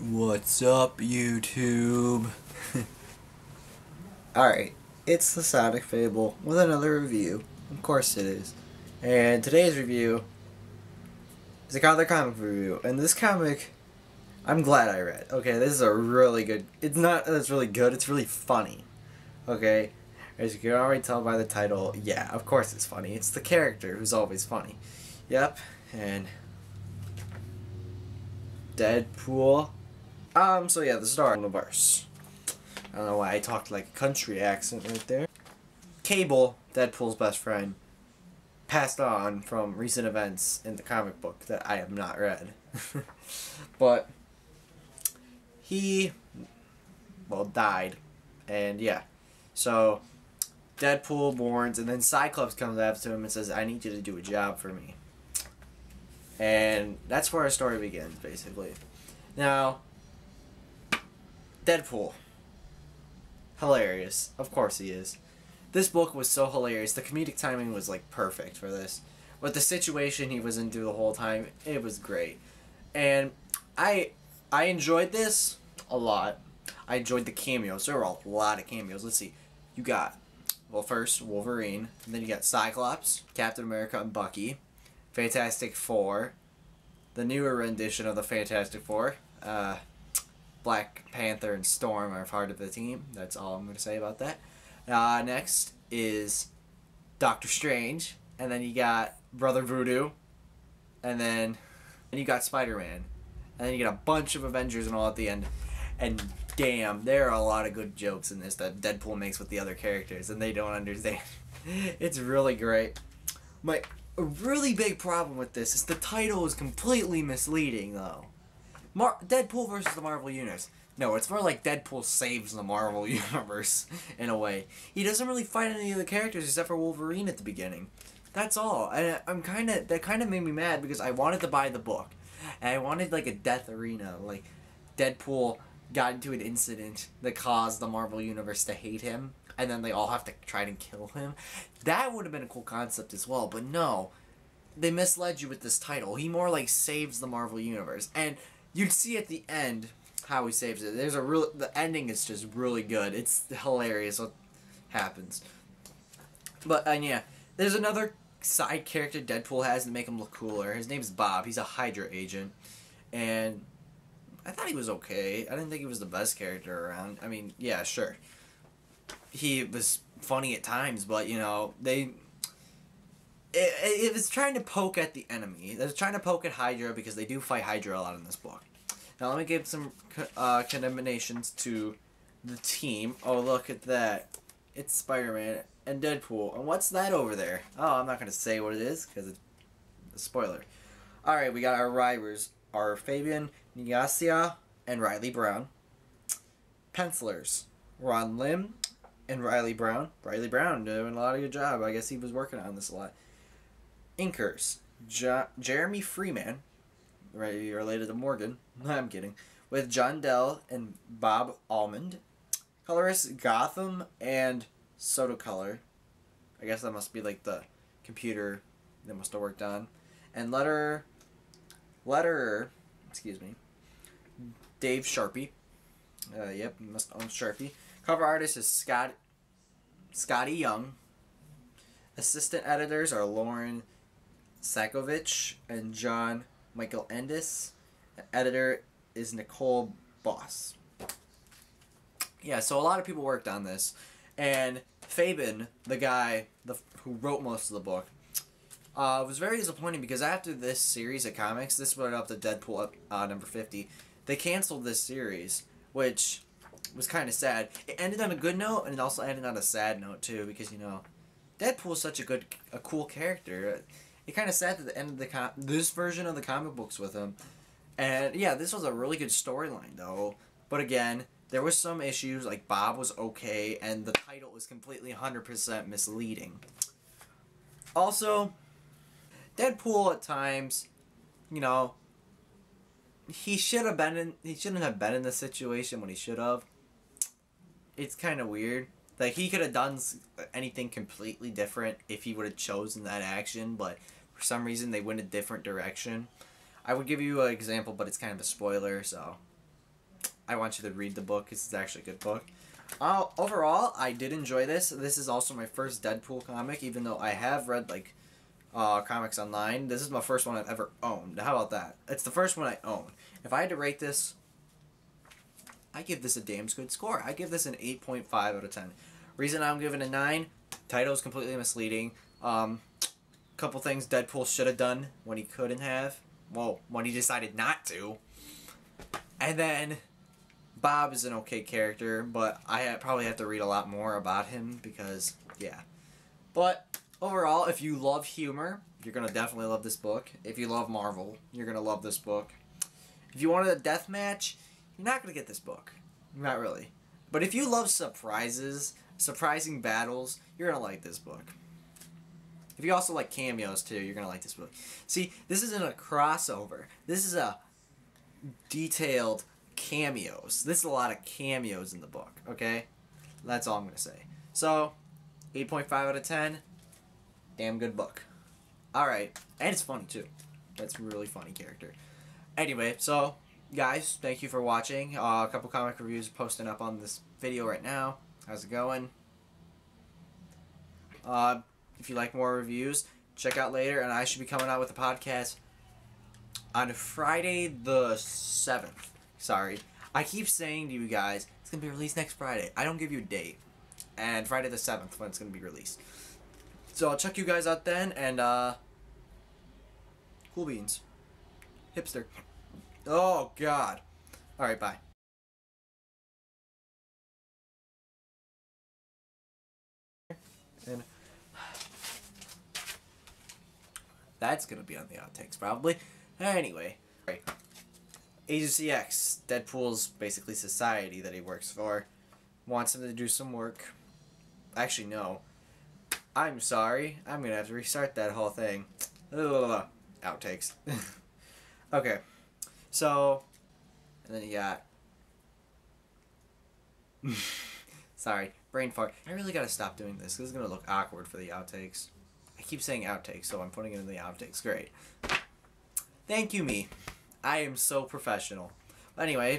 What's up, YouTube? Alright, it's the Sonic Fable with another review. Of course it is. And today's review is another comic review. And this comic, I'm glad I read. Okay, this is a really good... It's not that it's really good, it's really funny. Okay? As you can already tell by the title, yeah, of course it's funny. It's the character who's always funny. Yep, and... Deadpool. So yeah, the Star Universe. I don't know why I talked like a country accent right there. Cable, Deadpool's best friend, passed on from recent events in the comic book that I have not read. But he, well, died. And yeah. So Deadpool mourns, and then Cyclops comes after him and says, I need you to do a job for me. And that's where our story begins, basically. Now, Deadpool. Hilarious. Of course he is. This book was so hilarious. The comedic timing was like perfect for this. But the situation he was in through the whole time, it was great. And I enjoyed this a lot. I enjoyed the cameos. There were a lot of cameos. Let's see. You got, well, first Wolverine, and then you got Cyclops, Captain America, and Bucky, Fantastic Four, the newer rendition of the Fantastic Four, Black Panther and Storm are part of the team. That's all I'm going to say about that. Next is Doctor Strange. And then you got Brother Voodoo. And then you got Spider-Man. And then you got a bunch of Avengers and all at the end. And damn, there are a lot of good jokes in this that Deadpool makes with the other characters. And they don't understand. It's really great. A really big problem with this is the title is completely misleading, though. Deadpool versus the Marvel Universe. No, it's more like Deadpool saves the Marvel Universe, in a way. He doesn't really fight any of the characters except for Wolverine at the beginning. That's all. And that kind of made me mad because I wanted to buy the book. And I wanted like a death arena. Like, Deadpool got into an incident that caused the Marvel Universe to hate him. And then they all have to try to kill him. That would have been a cool concept as well. But no, they misled you with this title. He more like saves the Marvel Universe. And you'd see at the end how he saves it. The ending is just really good. It's hilarious what happens. But yeah, there's another side character Deadpool has to make him look cooler. His name's Bob. He's a Hydra agent, and I thought he was okay. I didn't think he was the best character around. I mean, yeah, sure, he was funny at times, but you know it was trying to poke at the enemy. It was trying to poke at Hydra because they do fight Hydra a lot in this book. Now let me give some condemnations to the team. Oh, look at that. It's Spider-Man and Deadpool. And what's that over there? Oh, I'm not going to say what it is because it's a spoiler. Alright, we got our writers. Our Fabian Nyasia and Riley Brown. Pencilers. Ron Lim and Riley Brown. Riley Brown doing a lot of good job. I guess he was working on this a lot. Inkers. Jeremy Freeman. Right, related to Morgan. I'm kidding. With John Dell and Bob Almond. Colorists Gotham and Sotocolor. I guess that must be like the computer they must have worked on. And letterer, excuse me, Dave Sharpie. Yep, must own Sharpie. Cover artist is Scotty Young. Assistant editors are Lauren Sakovich and John Michael Endis. Editor is Nicole Boss. Yeah, so a lot of people worked on this. And Fabian, the guy who wrote most of the book, was very disappointing because after this series of comics, this went up to Deadpool number 50, they canceled this series, which was kind of sad. It ended on a good note, and it also ended on a sad note, too, because, you know, Deadpool's such a cool character. It kind of sad at the end of this version of the comic books with him. And yeah, this was a really good storyline though. But again, there was some issues, like Bob was okay, and the title was completely 100% misleading. Also, Deadpool at times, you know, he shouldn't have been in this situation when he should have. It's kind of weird. Like, he could have done anything completely different if he would have chosen that action, but for some reason they went a different direction. I would give you an example, but it's kind of a spoiler, so I want you to read the book. It's actually a good book. Overall, I did enjoy this. This is also my first Deadpool comic, even though I have read, like, comics online. This is my first one I've ever owned. How about that? It's the first one I own. If I had to rate this, I give this a damn good score. I give this an 8.5 out of 10. Reason I'm giving a 9, title is completely misleading. Couple things Deadpool should have done when he couldn't have. Well, when he decided not to. And then Bob is an okay character, but I probably have to read a lot more about him because, yeah. But overall, if you love humor, you're going to definitely love this book. If you love Marvel, you're going to love this book. If you wanted a death match, you're not going to get this book. Not really. But if you love surprises, surprising battles, you're going to like this book. If you also like cameos too, you're going to like this book. See, this isn't a crossover. This is a detailed cameos. This is a lot of cameos in the book, okay? That's all I'm going to say. So, 8.5 out of 10. Damn good book. Alright. And it's funny too. That's a really funny character. Anyway, so, guys, thank you for watching. A couple comic reviews posting up on this video right now. How's it going? If you like more reviews, check out later, and I should be coming out with a podcast on Friday the 7th. Sorry. I keep saying to you guys, it's going to be released next Friday. I don't give you a date. And Friday the 7th when it's going to be released. So I'll check you guys out then, and, cool beans. Hipster. Oh, God. Alright, bye. And that's gonna be on the outtakes, probably. Anyway. Right. Agency X, Deadpool's basically society that he works for, wants him to do some work. Actually, no. I'm sorry. I'm gonna have to restart that whole thing. Ugh. Outtakes. Okay. So, and then you got... Sorry, brain fart. I really gotta stop doing this. This is gonna look awkward for the outtakes. I keep saying outtakes, so I'm putting it in the outtakes. Great. Thank you, me. I am so professional. Anyway.